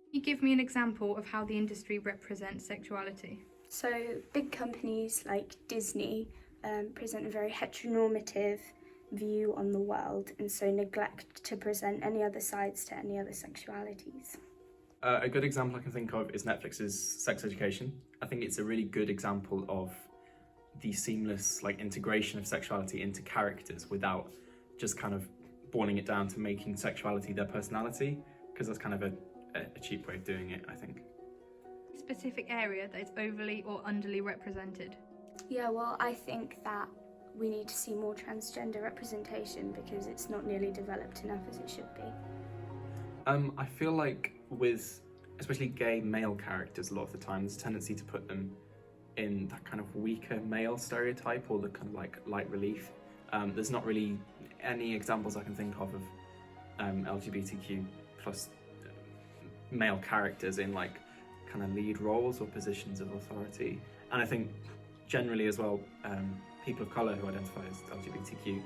Can you give me an example of how the industry represents sexuality? So big companies like Disney present a very heteronormative view on the world, and so neglect to present any other sides to any other sexualities. A good example I can think of is Netflix's Sex Education. I think it's a really good example of the seamless integration of sexuality into characters without just kind of boiling it down to making sexuality their personality, because that's kind of a cheap way of doing it, I think. Specific area that is overly or underly represented? Yeah, well, I think that we need to see more transgender representation because it's not nearly developed enough as it should be. I feel like with especially gay male characters, a lot of the time there's a tendency to put them in that kind of weaker male stereotype or the kind of light relief. There's not really any examples I can think of LGBTQ plus male characters in kind of lead roles or positions of authority. And I think generally as well, people of colour who identify as LGBTQ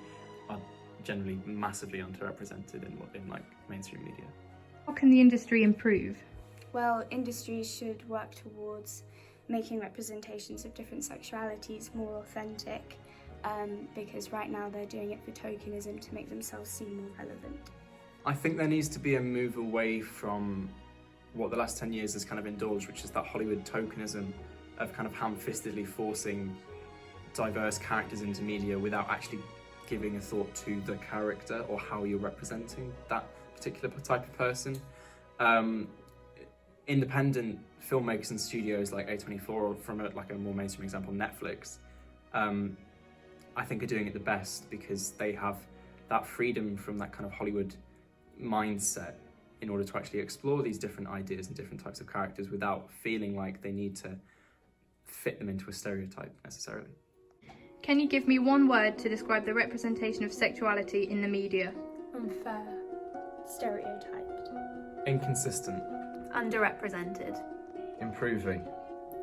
are generally massively underrepresented in mainstream media. How can the industry improve? Well, industries should work towards making representations of different sexualities more authentic, because right now they're doing it for tokenism to make themselves seem more relevant. I think there needs to be a move away from what the last 10 years has kind of indulged, which is that Hollywood tokenism of kind of ham-fistedly forcing diverse characters into media without actually giving a thought to the character or how you're representing that particular type of person. Independent filmmakers and studios like A24, or from a more mainstream example, Netflix, I think are doing it the best because they have that freedom from that kind of Hollywood mindset in order to actually explore these different ideas and different types of characters without feeling like they need to fit them into a stereotype necessarily. Can you give me one word to describe the representation of sexuality in the media? Unfair. Stereotyped. Inconsistent. Underrepresented. Improving.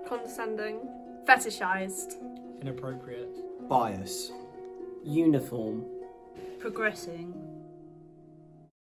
Condescending. Fetishized. Inappropriate. Bias. Uniform. Progressing.